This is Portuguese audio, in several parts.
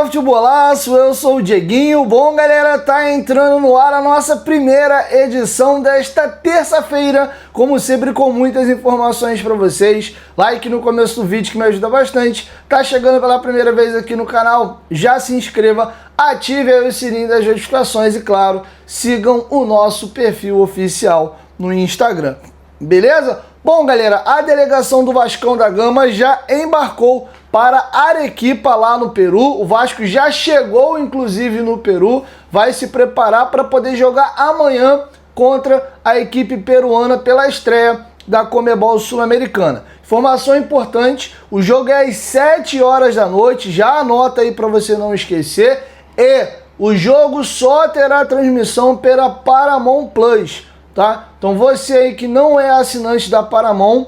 Fala futebolaço, eu sou o Dieguinho. Bom, galera, tá entrando no ar a nossa primeira edição desta terça-feira, como sempre com muitas informações para vocês. Like no começo do vídeo que me ajuda bastante. Tá chegando pela primeira vez aqui no canal, já se inscreva, ative aí o sininho das notificações e, claro, sigam o nosso perfil oficial no Instagram. Beleza? Bom, galera, a delegação do Vascão da Gama já embarcou para Arequipa, lá no Peru. O Vasco já chegou, inclusive, no Peru. Vai se preparar para poder jogar amanhã contra a equipe peruana pela estreia da Conmebol Sul-Americana. Informação importante, o jogo é às 7 horas da noite, já anota aí para você não esquecer. E o jogo só terá transmissão pela Paramount Plus, tá? Então você aí que não é assinante da Paramount,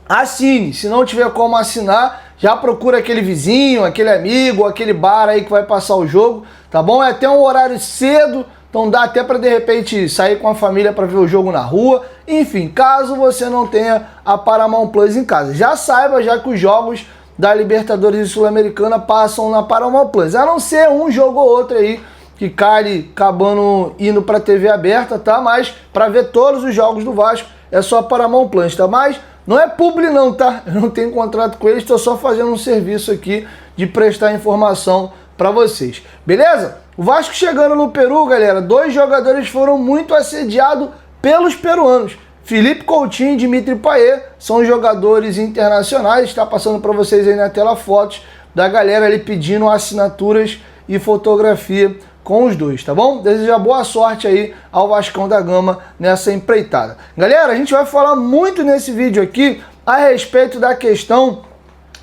assine. Se não tiver como assinar, já procura aquele vizinho, aquele amigo, aquele bar aí que vai passar o jogo, tá bom? É até um horário cedo, então dá até para de repente sair com a família para ver o jogo na rua. Enfim, caso você não tenha a Paramount Plus em casa, já saiba já que os jogos da Libertadores e Sul-Americana passam na Paramount Plus, a não ser um jogo ou outro aí que cai acabando indo para TV aberta, tá? Mas para ver todos os jogos do Vasco é só a Paramount Plus, tá? Mas não é publi não, tá? Eu não tenho contrato com eles, estou só fazendo um serviço aqui de prestar informação para vocês. Beleza? O Vasco chegando no Peru, galera, dois jogadores foram muito assediados pelos peruanos. Felipe Coutinho e Dimitri Payet são jogadores internacionais. Está passando para vocês aí na tela fotos da galera ali pedindo assinaturas e fotografia com os dois, tá bom? Desejo boa sorte aí ao Vascão da Gama nessa empreitada. Galera, a gente vai falar muito nesse vídeo aqui a respeito da questão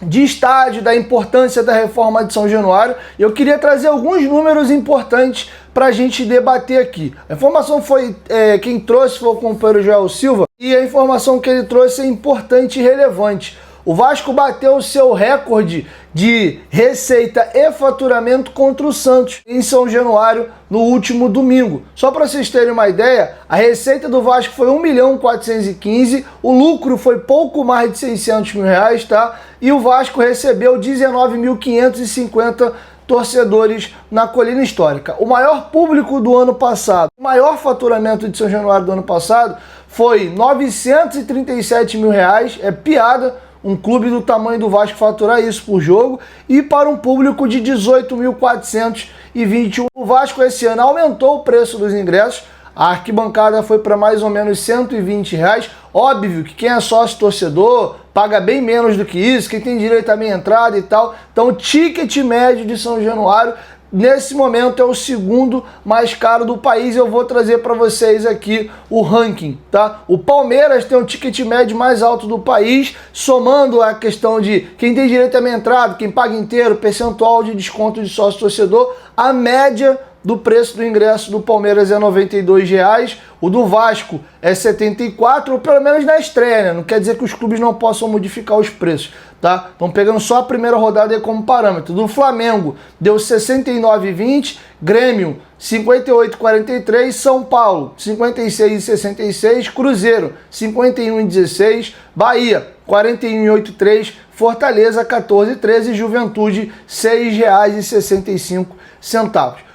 de estádio, da importância da reforma de São Januário. Eu queria trazer alguns números importantes para a gente debater aqui. A informação foi, quem trouxe foi o companheiro Joel Silva, e a informação que ele trouxe é importante e relevante. O Vasco bateu o seu recorde de receita e faturamento contra o Santos em São Januário no último domingo. Só para vocês terem uma ideia, a receita do Vasco foi 1.415.000, o lucro foi pouco mais de 600 mil reais, tá? E o Vasco recebeu 19.550 torcedores na Colina Histórica. O maior público do ano passado, o maior faturamento de São Januário do ano passado foi 937 mil reais, é piada um clube do tamanho do Vasco faturar isso por jogo, e para um público de 18.421. O Vasco esse ano aumentou o preço dos ingressos, a arquibancada foi para mais ou menos 120 reais. Óbvio que quem é sócio torcedor paga bem menos do que isso, quem tem direito à meia entrada e tal. Então o ticket médio de São Januário nesse momento é o segundo mais caro do país. Eu vou trazer para vocês aqui o ranking, tá? O Palmeiras tem o ticket médio mais alto do país, somando a questão de quem tem direito à meia entrada, quem paga inteiro, percentual de desconto de sócio torcedor. A média do preço do ingresso do Palmeiras é R$ 92,00, o do Vasco é R$ 74,00, ou pelo menos na estreia, né? Não quer dizer que os clubes não possam modificar os preços, tá? Estão pegando só a primeira rodada aí como parâmetro. Do Flamengo deu R$ 69,20, Grêmio R$ 58,43, São Paulo R$ 56,66, Cruzeiro R$ 51,16, Bahia R$ 41,83, Fortaleza R$ 14,13, Juventude R$ 6,65.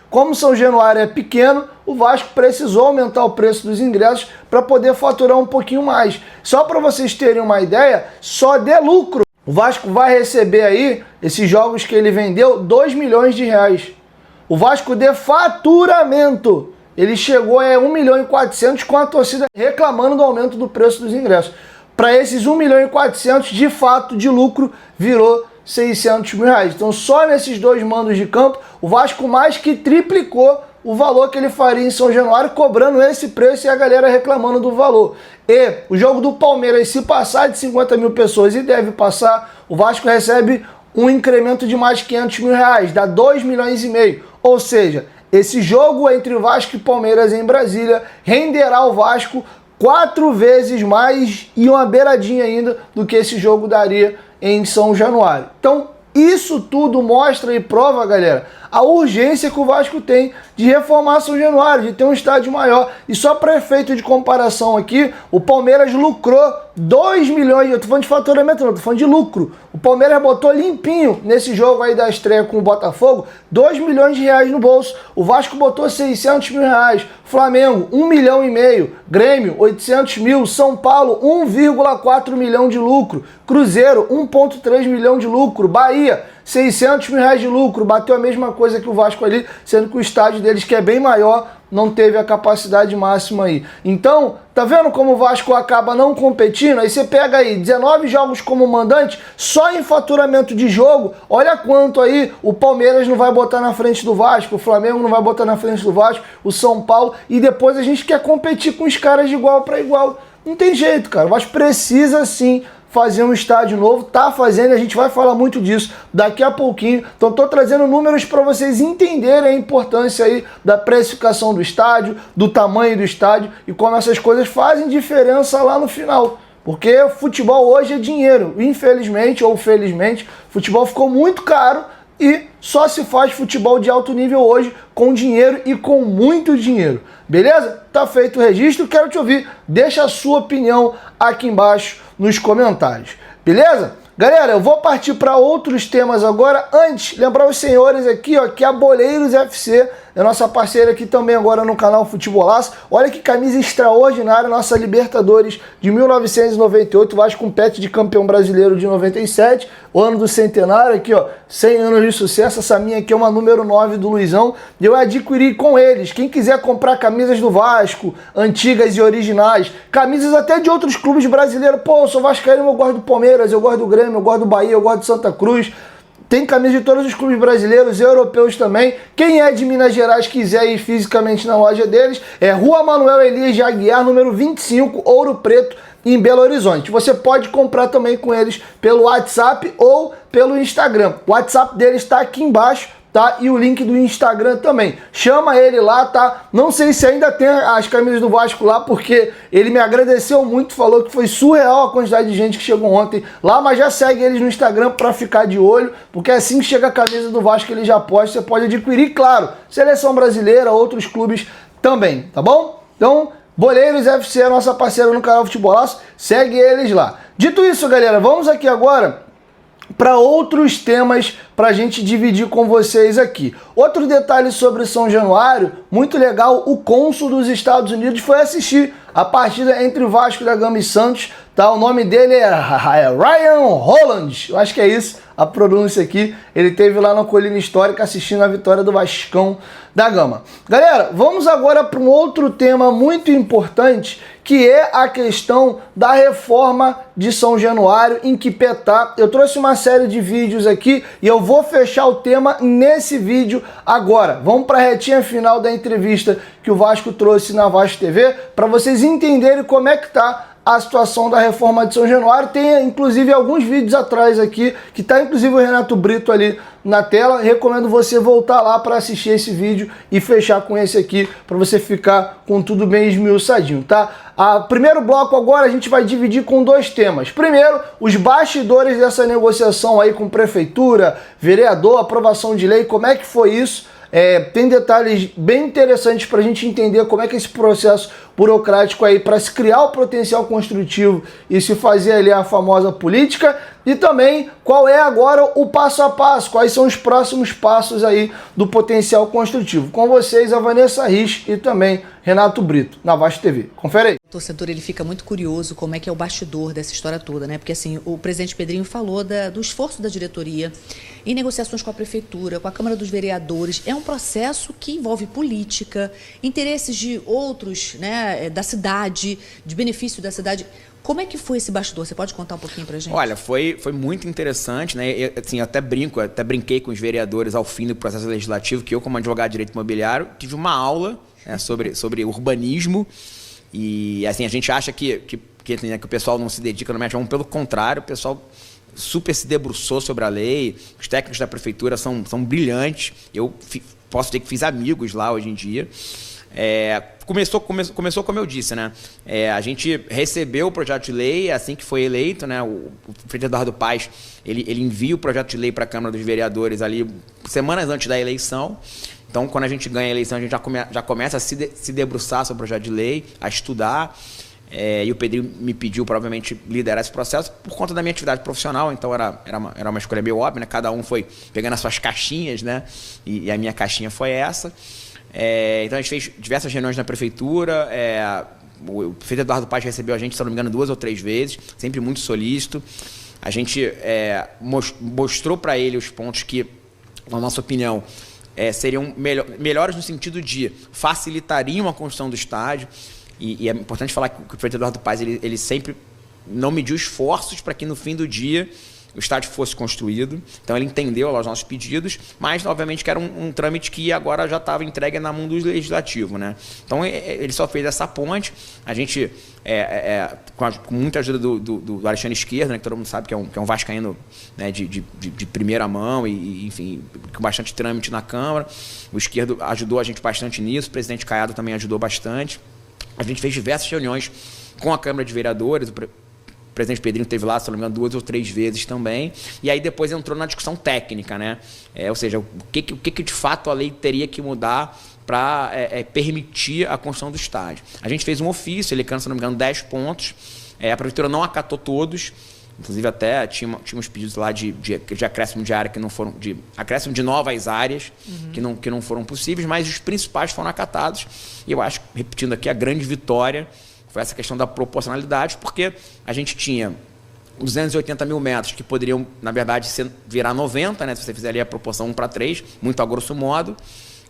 Como São Januário é pequeno, o Vasco precisou aumentar o preço dos ingressos para poder faturar um pouquinho mais. Só para vocês terem uma ideia, só de lucro, o Vasco vai receber aí, esses jogos que ele vendeu, 2 milhões de reais. O Vasco de faturamento, ele chegou a 1.400.000 com a torcida reclamando do aumento do preço dos ingressos. Para esses 1.400.000, de fato, de lucro, virou 600 mil reais. Então só nesses dois mandos de campo, o Vasco mais que triplicou o valor que ele faria em São Januário, cobrando esse preço e a galera reclamando do valor. E o jogo do Palmeiras, se passar de 50 mil pessoas, e deve passar, o Vasco recebe um incremento de mais 500 mil reais, dá 2 milhões e meio. Ou seja, esse jogo entre o Vasco e Palmeiras em Brasília renderá ao Vasco 4 vezes mais e uma beiradinha ainda do que esse jogo daria em São Januário. Então, isso tudo mostra e prova, galera, a urgência que o Vasco tem de reformar São Januário, de ter um estádio maior. E só para efeito de comparação aqui, o Palmeiras lucrou 2 milhões, eu tô falando de faturamento não, tô falando de lucro. O Palmeiras botou limpinho nesse jogo aí da estreia com o Botafogo, 2 milhões de reais no bolso. O Vasco botou 600 mil reais, Flamengo 1,5 milhão, Grêmio 800 mil, São Paulo 1,4 milhão de lucro, Cruzeiro 1,3 milhão de lucro, Bahia 600 mil reais de lucro, bateu a mesma coisa que o Vasco ali, sendo que o estádio deles, que é bem maior, não teve a capacidade máxima aí. Então, tá vendo como o Vasco acaba não competindo? Aí você pega aí 19 jogos como mandante, só em faturamento de jogo, olha quanto aí o Palmeiras não vai botar na frente do Vasco, o Flamengo não vai botar na frente do Vasco, o São Paulo, e depois a gente quer competir com os caras de igual para igual. Não tem jeito, cara. O Vasco precisa sim fazer um estádio novo, tá fazendo, a gente vai falar muito disso daqui a pouquinho. Então tô trazendo números para vocês entenderem a importância aí da precificação do estádio, do tamanho do estádio e como essas coisas fazem diferença lá no final. Porque o futebol hoje é dinheiro, infelizmente ou felizmente, o futebol ficou muito caro e só se faz futebol de alto nível hoje com dinheiro e com muito dinheiro. Beleza? Tá feito o registro, quero te ouvir. Deixa a sua opinião aqui embaixo nos comentários. Beleza? Galera, eu vou partir para outros temas agora. Antes, lembrar os senhores aqui, ó, que a Boleiros FC é nossa parceira aqui também agora no canal Futebolaço. Olha que camisa extraordinária, nossa Libertadores de 1998, Vasco com pet de campeão brasileiro de 97, o ano do centenário aqui, ó, 100 anos de sucesso. Essa minha aqui é uma número 9 do Luizão, e eu adquiri com eles. Quem quiser comprar camisas do Vasco, antigas e originais, camisas até de outros clubes brasileiros, pô, eu sou vascaíno, eu gosto do Palmeiras, eu gosto do Grêmio, eu gosto do Bahia, eu gosto do Santa Cruz. Tem camisa de todos os clubes brasileiros e europeus também. Quem é de Minas Gerais quiser ir fisicamente na loja deles, é Rua Manuel Elias de Aguiar, número 25, Ouro Preto, em Belo Horizonte. Você pode comprar também com eles pelo WhatsApp ou pelo Instagram. O WhatsApp deles está aqui embaixo, tá? E o link do Instagram também. Chama ele lá, tá? Não sei se ainda tem as camisas do Vasco lá, porque ele me agradeceu muito, falou que foi surreal a quantidade de gente que chegou ontem lá, mas já segue eles no Instagram para ficar de olho, porque assim que chega a camisa do Vasco ele já posta, você pode adquirir, claro, seleção brasileira, outros clubes também, tá bom? Então, Boleiros FC é nossa parceira no canal Futebolaço, segue eles lá. Dito isso, galera, vamos aqui agora para outros temas para a gente dividir com vocês aqui. Outro detalhe sobre São Januário, muito legal, o cônsul dos Estados Unidos foi assistir a partida entre o Vasco da Gama e Santos, tá? O nome dele é Ryan Holland, eu acho que é isso a pronúncia aqui. Ele esteve lá na Colina Histórica assistindo a vitória do Vascão da Gama. Galera, vamos agora para um outro tema muito importante, que é a questão da reforma de São Januário em Quipetá. Eu trouxe uma série de vídeos aqui e eu vou fechar o tema nesse vídeo agora. Vamos para a retinha final da entrevista que o Vasco trouxe na Vasco TV, para vocês entenderem como é que tá a situação da reforma de São Januário. Tem inclusive alguns vídeos atrás aqui, que tá inclusive o Renato Brito ali na tela. Recomendo você voltar lá para assistir esse vídeo e fechar com esse aqui, para você ficar com tudo bem esmiuçadinho, tá? Primeiro bloco agora a gente vai dividir com dois temas. Primeiro, os bastidores dessa negociação aí com prefeitura, vereador, aprovação de lei, como é que foi isso? Tem detalhes bem interessantes para a gente entender como é que é esse processo burocrático aí para se criar o potencial construtivo e se fazer ali a famosa política, e também qual é agora o passo a passo, quais são os próximos passos aí do potencial construtivo. Com vocês, a Vanessa Rich e também Renato Brito, na Vasco TV. Confere aí. O torcedor ele fica muito curioso como é que é o bastidor dessa história toda, né? Porque assim, o presidente Pedrinho falou do esforço da diretoria em negociações com a prefeitura, com a Câmara dos Vereadores. É um processo que envolve política, interesses de outros, né, da cidade, de benefício da cidade. Como é que foi esse bastidor? Você pode contar um pouquinho pra gente? Olha, foi muito interessante, né? Eu, assim, eu até brinquei com os vereadores ao fim do processo legislativo, que eu, como advogado de direito imobiliário, tive uma aula, né, sobre urbanismo. E assim, a gente acha que o pessoal não se dedica, não mete a mão. Pelo contrário, o pessoal super se debruçou sobre a lei. Os técnicos da prefeitura são brilhantes. Eu posso dizer que fiz amigos lá hoje em dia. Começou como eu disse, né? A gente recebeu o projeto de lei assim que foi eleito, né? O prefeito Eduardo Paes, ele envia o projeto de lei para a Câmara dos Vereadores ali semanas antes da eleição. Então, quando a gente ganha a eleição, a gente já começa a se debruçar sobre o projeto de lei, a estudar. E o Pedrinho me pediu, provavelmente, liderar esse processo por conta da minha atividade profissional. Então, era uma escolha meio óbvia, né? Cada um foi pegando as suas caixinhas, né? E a minha caixinha foi essa. Então, a gente fez diversas reuniões na prefeitura. O prefeito Eduardo Paes recebeu a gente, se não me engano, 2 ou 3 vezes, sempre muito solícito. A gente mostrou para ele os pontos que, na nossa opinião, seriam melhores no sentido de facilitariam a construção do estádio. E é importante falar que o prefeito Eduardo Paes ele sempre não mediu esforços para que no fim do dia o estádio fosse construído. Então ele entendeu lá os nossos pedidos, mas obviamente que era um trâmite que agora já estava entregue na mão do legislativo, né? Então ele só fez essa ponte. A gente, com muita ajuda do Alexandre Esquerdo, né, que todo mundo sabe que é um vascaíno, né, de primeira mão e enfim, com bastante trâmite na Câmara. O Esquerdo ajudou a gente bastante nisso, o presidente Caiado também ajudou bastante. A gente fez diversas reuniões com a Câmara de Vereadores, o presidente Pedrinho esteve lá, se não me engano, 2 ou 3 vezes também, e aí depois entrou na discussão técnica, né? Ou seja, o que de fato a lei teria que mudar para permitir a construção do estádio. A gente fez um ofício, ele cansa, se não me engano, 10 pontos, a prefeitura não acatou todos, inclusive até tinha uns pedidos lá de acréscimo de área que não foram, de acréscimo de novas áreas que não foram possíveis, mas os principais foram acatados. E eu acho, repetindo aqui, a grande vitória foi essa questão da proporcionalidade, porque a gente tinha 280 mil metros que poderiam, na verdade, virar 90, né, se você fizer ali a proporção 1:3, muito a grosso modo,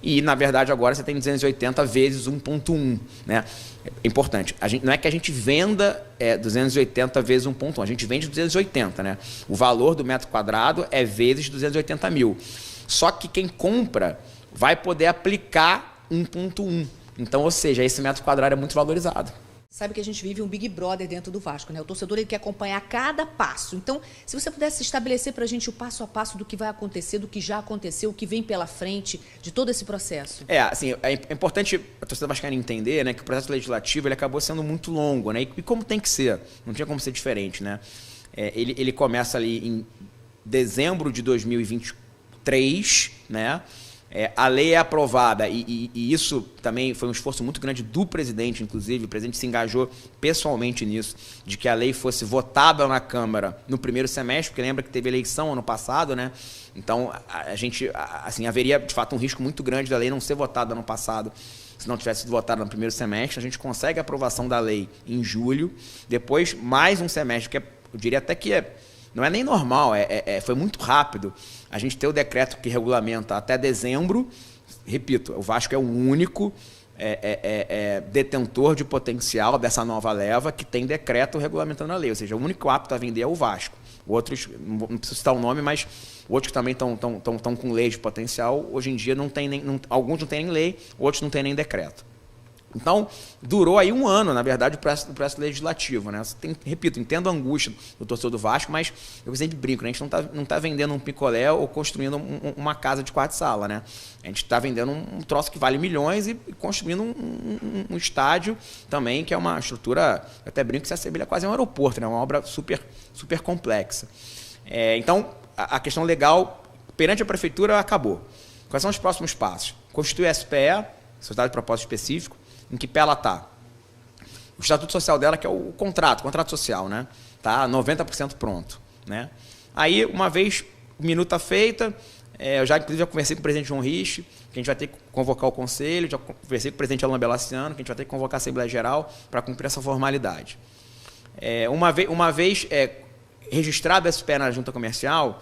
e, na verdade, agora você tem 280 vezes 1,1, né? É importante. Não é que a gente venda 280 vezes 1,1, a gente vende 280, né? O valor do metro quadrado é vezes 280 mil. Só que quem compra vai poder aplicar 1,1. Então, ou seja, esse metro quadrado é muito valorizado. Sabe que a gente vive um Big Brother dentro do Vasco, né? O torcedor ele quer acompanhar cada passo. Então, se você pudesse estabelecer para a gente o passo a passo do que vai acontecer, do que já aconteceu, o que vem pela frente, de todo esse processo. Assim, é importante a torcida vascaína entender, né, que o processo legislativo ele acabou sendo muito longo, né? E como tem que ser, não tinha como ser diferente, né? Ele começa ali em dezembro de 2023, né? A lei é aprovada e isso também foi um esforço muito grande do presidente, inclusive. O presidente se engajou pessoalmente nisso, de que a lei fosse votada na Câmara no primeiro semestre, porque lembra que teve eleição ano passado, né? Então, a gente, assim, haveria, de fato, um risco muito grande da lei não ser votada ano passado, se não tivesse sido votada no primeiro semestre. A gente consegue a aprovação da lei em julho, depois mais um semestre, que eu diria até que não é nem normal, foi muito rápido. A gente tem o decreto que regulamenta até dezembro. Repito, o Vasco é o único detentor de potencial dessa nova leva que tem decreto regulamentando a lei. Ou seja, o único apto a vender é o Vasco. Outros, não preciso citar o nome, mas outros que também estão com lei de potencial, hoje em dia alguns não têm nem lei, outros não têm nem decreto. Então, durou aí um ano, na verdade, o processo legislativo, né? Repito, entendo a angústia do torcedor do Vasco, mas eu sempre brinco, né? A gente não está vendendo um picolé ou construindo uma casa de 4 salas, né? A gente está vendendo um troço que vale milhões e construindo um estádio também, que é uma estrutura, eu até brinco que se assemelha quase a um aeroporto, né? Uma obra super, super complexa. Então, a questão legal, perante a prefeitura, acabou. Quais são os próximos passos? Constituir a SPE, Sociedade de Propósito Específico. Em que pé ela está? O estatuto social dela, que é o contrato social, né? Está 90% pronto, né? Aí, uma vez o minuta feita, eu inclusive já conversei com o presidente João Rich, que a gente vai ter que convocar o conselho, já conversei com o presidente Alain Belaciano, que a gente vai ter que convocar a Assembleia Geral para cumprir essa formalidade. Uma vez registrado esse SPE na junta comercial,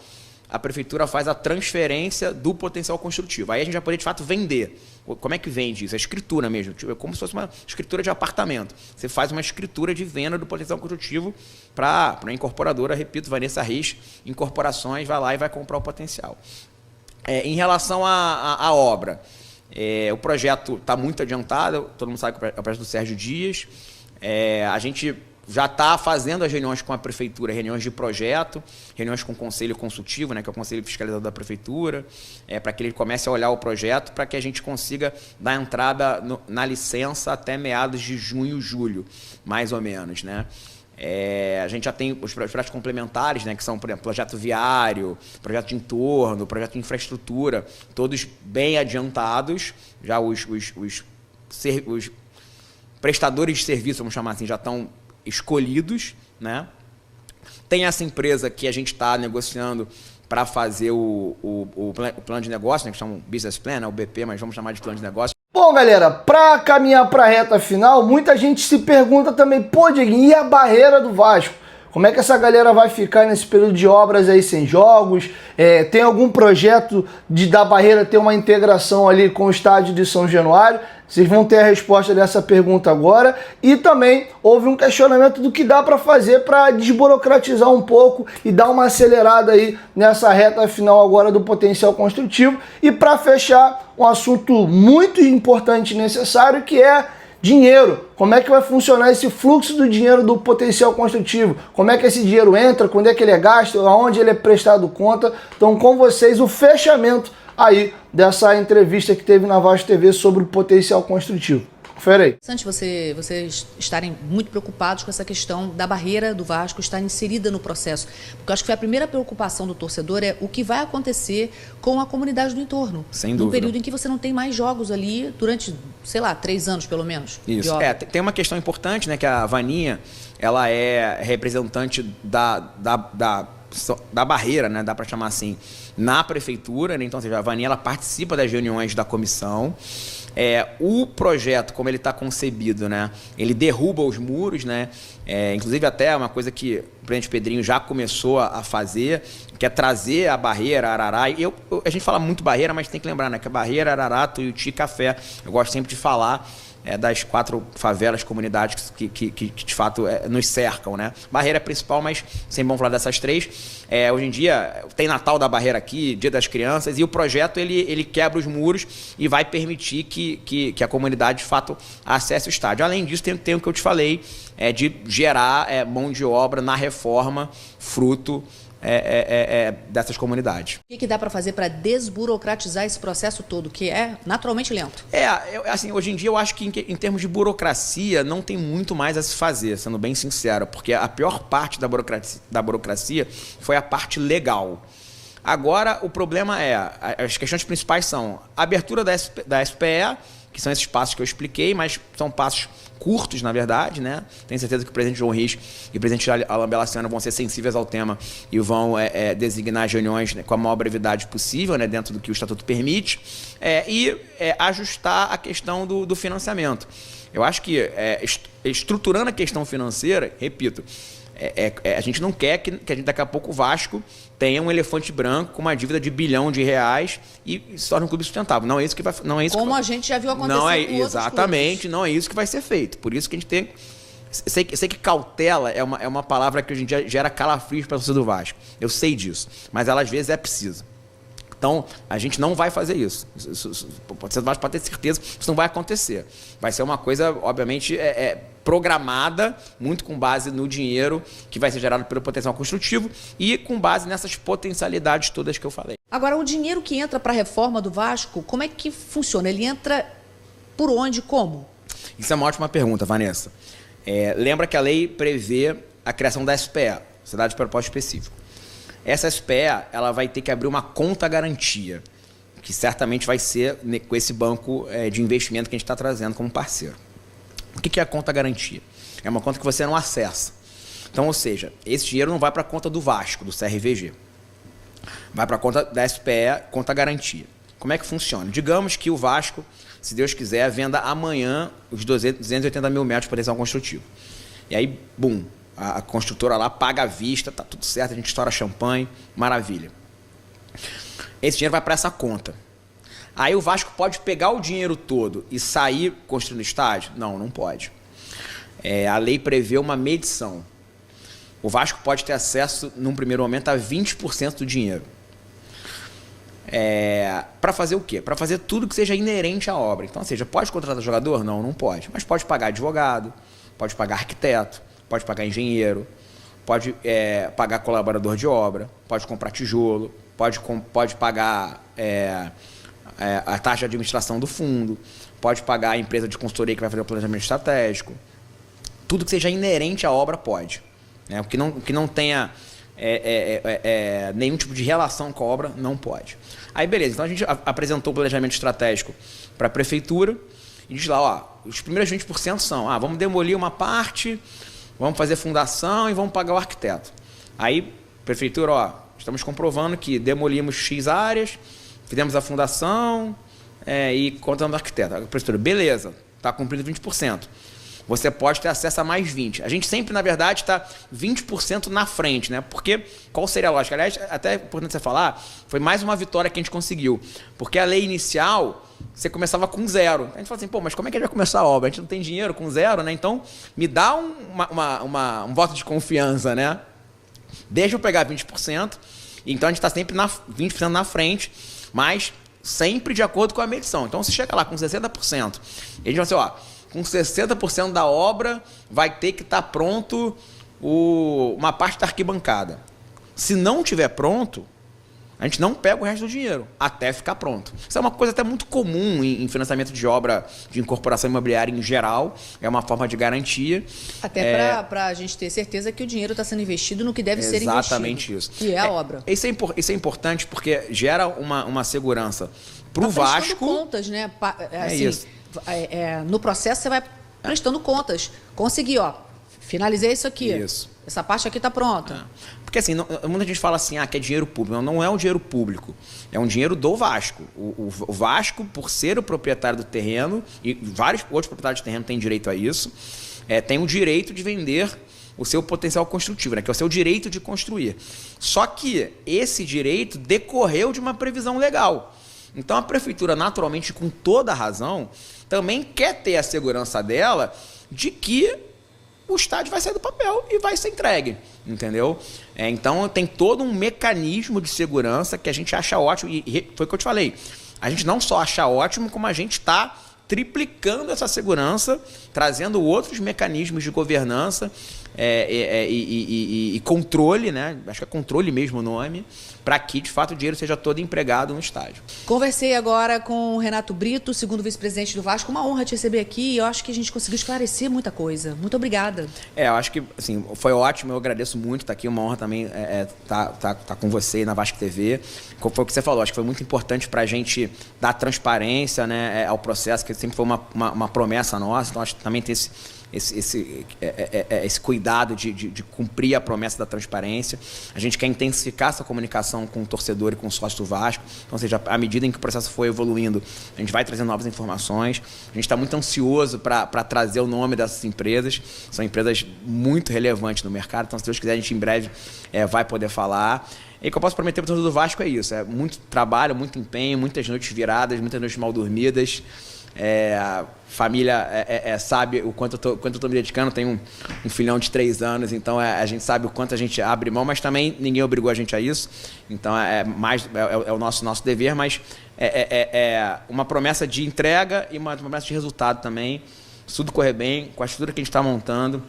a prefeitura faz a transferência do potencial construtivo. Aí a gente vai poder, de fato, vender. Como é que vende isso? É escritura mesmo. É como se fosse uma escritura de apartamento. Você faz uma escritura de venda do potencial construtivo para a incorporadora, repito, Vanessa Rich, Incorporações, vai lá e vai comprar o potencial. Em relação à obra, o projeto está muito adiantado, todo mundo sabe que é o projeto do Sérgio Dias. A gente já está fazendo as reuniões com a prefeitura, reuniões de projeto, reuniões com o conselho consultivo, né, que é o conselho fiscalizador da prefeitura, para que ele comece a olhar o projeto, para que a gente consiga dar entrada na licença até meados de junho, julho, mais ou menos, né? A gente já tem os projetos complementares, né, que são, por exemplo, projeto viário, projeto de entorno, projeto de infraestrutura, todos bem adiantados, já os prestadores de serviço, vamos chamar assim, já estão escolhidos, né? Tem essa empresa que a gente está negociando para fazer o plano de negócio, né, que chama Business Plan, né, o BP, mas vamos chamar de plano de negócio. Bom, galera, para caminhar para a reta final, muita gente se pergunta também, pô, Dieguinho, e a barreira do Vasco? Como é que essa galera vai ficar nesse período de obras aí sem jogos? Tem algum projeto da barreira ter uma integração ali com o estádio de São Januário? Vocês vão ter a resposta dessa pergunta agora. E também houve um questionamento do que dá para fazer para desburocratizar um pouco e dar uma acelerada aí nessa reta final agora do potencial construtivo. E para fechar, um assunto muito importante e necessário, que é dinheiro. Como é que vai funcionar esse fluxo do dinheiro do potencial construtivo? Como é que esse dinheiro entra? Quando é que ele é gasto? Aonde ele é prestado conta? Então, com vocês, o fechamento aí dessa entrevista que teve na Vasco TV sobre o potencial construtivo. Confere aí. Interessante vocês estarem muito preocupados com essa questão da barreira do Vasco estar inserida no processo. Porque eu acho que foi a primeira preocupação do torcedor é o que vai acontecer com a comunidade do entorno. Sem dúvida. Num período em que você não tem mais jogos ali durante, sei lá, 3 anos pelo menos. Isso. Tem uma questão importante, né, que a Vaninha, ela é representante da barreira, né, dá para chamar assim, na prefeitura, né? Então, ou seja, a Vaninha, ela participa das reuniões da comissão. O projeto, como ele está concebido, né, ele derruba os muros, né, inclusive até uma coisa que o presidente Pedrinho já começou a fazer, que é trazer a barreira, Arará. A gente fala muito barreira, mas tem que lembrar, né, que a barreira, Arará, Tuiuti e Café. Eu gosto sempre de falar das 4 favelas, comunidades que de fato nos cercam, né? Barreira é principal, mas sempre vamos falar dessas 3. Hoje em dia tem Natal da Barreira aqui, Dia das Crianças, e o projeto ele quebra os muros e vai permitir que a comunidade de fato acesse o estádio. Além disso, tem o que eu te falei, de gerar mão de obra na reforma, fruto dessas comunidades. O que dá para fazer para desburocratizar esse processo todo, que é naturalmente lento? Assim, hoje em dia eu acho que em termos de burocracia não tem muito mais a se fazer, sendo bem sincero, porque a pior parte da burocracia foi a parte legal. Agora, o problema as questões principais são a abertura da SPE, que são esses passos que eu expliquei, mas são passos curtos, na verdade, né? Tenho certeza que o presidente João Risch e o presidente Alain Belaciano vão ser sensíveis ao tema e vão designar as reuniões, né, com a maior brevidade possível, né, dentro do que o Estatuto permite, e ajustar a questão do financiamento. Eu acho que, estruturando a questão financeira, repito, a gente não quer que a gente, daqui a pouco o Vasco tenha um elefante branco com uma dívida de R$ 1 bilhão e se torne um clube sustentável. Não é isso que vai, não é isso. Como a gente já viu acontecer com outros exatamente, clubes. Não é isso que vai ser feito. Por isso que a gente tem. Sei que cautela é uma palavra que hoje em dia gera calafrios para a torcida do Vasco. Eu sei disso, mas ela às vezes é precisa. Então, a gente não vai fazer isso. Você pode ter certeza que isso não vai acontecer. Vai ser uma coisa, obviamente, programada, muito com base no dinheiro que vai ser gerado pelo potencial construtivo e com base nessas potencialidades todas que eu falei. Agora, o dinheiro que entra para a reforma do Vasco, como é que funciona? Ele entra por onde, como? Isso é uma ótima pergunta, Vanessa. Lembra que a lei prevê a criação da SPE, Sociedade de Propósito Específico. Essa SPE, ela vai ter que abrir uma conta garantia, que certamente vai ser com esse banco de investimento que a gente está trazendo como parceiro. O que é a conta garantia? É uma conta que você não acessa. Então, ou seja, esse dinheiro não vai para a conta do Vasco, do CRVG. Vai para a conta da SPE, conta garantia. Como é que funciona? Digamos que o Vasco, se Deus quiser, venda amanhã os 280 mil metros de potencial construtivo. E aí, bum, a construtora lá paga à vista, tá tudo certo, a gente estoura champanhe, maravilha. Esse dinheiro vai para essa conta. Aí o Vasco pode pegar o dinheiro todo e sair construindo estádio? Não pode. A lei prevê uma medição. O Vasco pode ter acesso, num primeiro momento, a 20% do dinheiro. Para fazer o quê? Para fazer tudo que seja inerente à obra. Então, ou seja, pode contratar jogador? Não pode. Mas pode pagar advogado, pode pagar arquiteto, pode pagar engenheiro, pode pagar colaborador de obra, pode comprar tijolo, pode pagar a taxa de administração do fundo, pode pagar a empresa de consultoria que vai fazer o planejamento estratégico. Tudo que seja inerente à obra pode. Né? O que não tenha nenhum tipo de relação com a obra não pode. Aí beleza, então a gente apresentou o planejamento estratégico para a prefeitura e diz lá, ó, os primeiros 20% são, vamos demolir uma parte, vamos fazer fundação e vamos pagar o arquiteto. Aí, prefeitura, ó, estamos comprovando que demolimos X áreas, fizemos a fundação e contando o arquiteto. A prefeitura, beleza, está cumprindo 20%. Você pode ter acesso a mais 20%. A gente sempre, na verdade, está 20% na frente, né? Porque qual seria a lógica? Aliás, até é importante você falar, foi mais uma vitória que a gente conseguiu. Porque a lei inicial, você começava com 0. A gente fala assim, pô, mas como é que a gente vai começar a obra? A gente não tem dinheiro com 0, né? Então, me dá um voto de confiança, né? Deixa eu pegar 20%. Então, a gente está sempre 20% na frente, mas sempre de acordo com a medição. Então, você chega lá com 60%. E a gente vai assim, ó, com 60% da obra vai ter que estar pronto uma parte da arquibancada. Se não tiver pronto, a gente não pega o resto do dinheiro até ficar pronto. Isso é uma coisa até muito comum em financiamento de obra de incorporação imobiliária em geral. É uma forma de garantia. Até para a gente ter certeza que o dinheiro está sendo investido no que deve ser investido. Exatamente isso. Que é a obra. Isso é importante porque gera uma segurança para o Vasco. Contas, né? Assim, isso. No processo você vai prestando contas. Consegui, ó, finalizei isso aqui. Isso. Essa parte aqui está pronta. Porque assim, muita gente fala assim, que é dinheiro público. Não é um dinheiro público, é um dinheiro do Vasco. O Vasco, por ser o proprietário do terreno, e vários outros proprietários de terreno têm direito a isso, tem o direito de vender o seu potencial construtivo, né, que é o seu direito de construir. Só que esse direito decorreu de uma previsão legal. Então a prefeitura, naturalmente, com toda a razão, também quer ter a segurança dela de que o estádio vai sair do papel e vai ser entregue, entendeu? Então tem todo um mecanismo de segurança que a gente acha ótimo, e foi o que eu te falei, a gente não só acha ótimo, como a gente está triplicando essa segurança, trazendo outros mecanismos de governança e controle, né? Acho que é controle mesmo o nome, para que, de fato, o dinheiro seja todo empregado no estádio. Conversei agora com o Renato Brito, segundo vice-presidente do Vasco. Uma honra te receber aqui. Eu acho que a gente conseguiu esclarecer muita coisa. Muito obrigada. Eu acho que assim, foi ótimo. Eu agradeço muito estar aqui. Uma honra também tá com você aí na Vasco TV. Foi o que você falou. Acho que foi muito importante para a gente dar transparência, né, ao processo, que sempre foi uma promessa nossa. Então, acho que também tem esse cuidado de cumprir a promessa da transparência. A gente quer intensificar essa comunicação com o torcedor e com o sócio do Vasco. Então, ou seja, à medida em que o processo foi evoluindo, a gente vai trazendo novas informações. A gente está muito ansioso para trazer o nome dessas empresas. São empresas muito relevantes no mercado. Então, se Deus quiser, a gente em breve vai poder falar. E o que eu posso prometer para o torcedor do Vasco é isso. É muito trabalho, muito empenho, muitas noites viradas, muitas noites mal dormidas. A família sabe o quanto eu estou me dedicando. Tenho um filhão de 3 anos, então a gente sabe o quanto a gente abre mão, mas também ninguém obrigou a gente a isso. Então é o nosso dever, mas uma promessa de entrega e uma promessa de resultado também. Se tudo correr bem, com a estrutura que a gente está montando,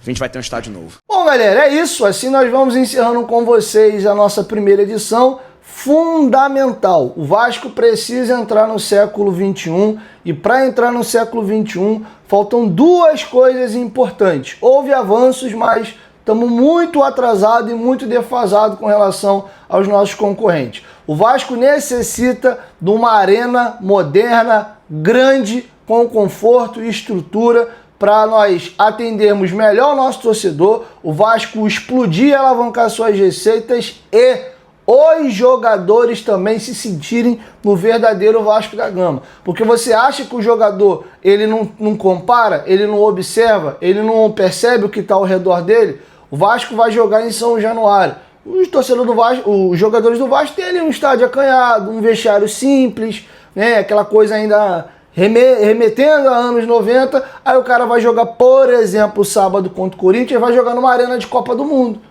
a gente vai ter um estádio novo. Bom, galera, é isso. Assim nós vamos encerrando com vocês a nossa primeira edição. Fundamental. O Vasco precisa entrar no século XXI e para entrar no século XXI faltam 2 coisas importantes. Houve avanços, mas estamos muito atrasados e muito defasados com relação aos nossos concorrentes. O Vasco necessita de uma arena moderna, grande, com conforto e estrutura para nós atendermos melhor o nosso torcedor, o Vasco explodir e alavancar suas receitas e os jogadores também se sentirem no verdadeiro Vasco da Gama. Porque você acha que o jogador ele não compara, ele não observa, ele não percebe o que está ao redor dele? O Vasco vai jogar em São Januário. Os torcedores do Vasco, os jogadores do Vasco têm ali um estádio acanhado, um vestiário simples, né? Aquela coisa ainda remetendo a anos 90. Aí o cara vai jogar, por exemplo, sábado contra o Corinthians, vai jogar numa arena de Copa do Mundo.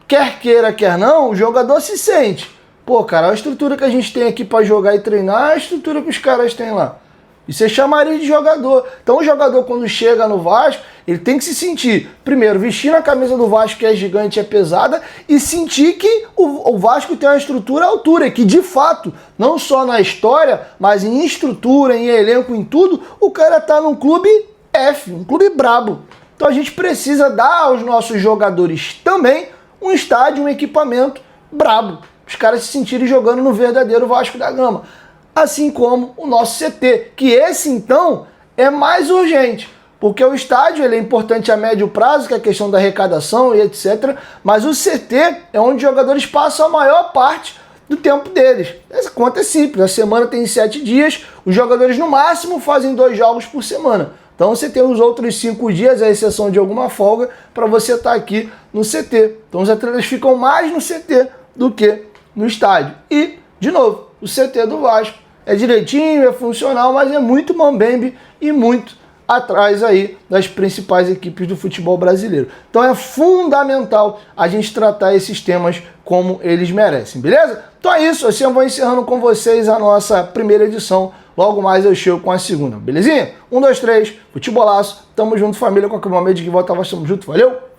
Quer queira, quer não, o jogador se sente. Pô, cara, a estrutura que a gente tem aqui para jogar e treinar é a estrutura que os caras têm lá. E você chamaria de jogador. Então o jogador, quando chega no Vasco, ele tem que se sentir, primeiro, vestindo a camisa do Vasco, que é gigante, é pesada, e sentir que o Vasco tem uma estrutura à altura, e que de fato, não só na história, mas em estrutura, em elenco, em tudo, o cara tá num clube F, um clube brabo. Então a gente precisa dar aos nossos jogadores também um estádio, um equipamento brabo. Os caras se sentirem jogando no verdadeiro Vasco da Gama. Assim como o nosso CT, que esse então é mais urgente, porque o estádio ele é importante a médio prazo, que é a questão da arrecadação e etc. Mas o CT é onde os jogadores passam a maior parte do tempo deles. Essa conta é simples, a semana tem 7 dias, os jogadores no máximo fazem 2 jogos por semana. Então você tem os outros 5 dias, à exceção de alguma folga, para você estar aqui no CT. Então os atletas ficam mais no CT do que no estádio. E, de novo, o CT do Vasco é direitinho, é funcional, mas é muito mambembe e muito atrás aí das principais equipes do futebol brasileiro. Então é fundamental a gente tratar esses temas como eles merecem, beleza? Então é isso, assim eu vou encerrando com vocês a nossa primeira edição. Logo mais eu chego com a segunda, belezinha? 1, 2, 3, futebolaço, tamo junto família, com a Camamede que volta, tamo junto, valeu?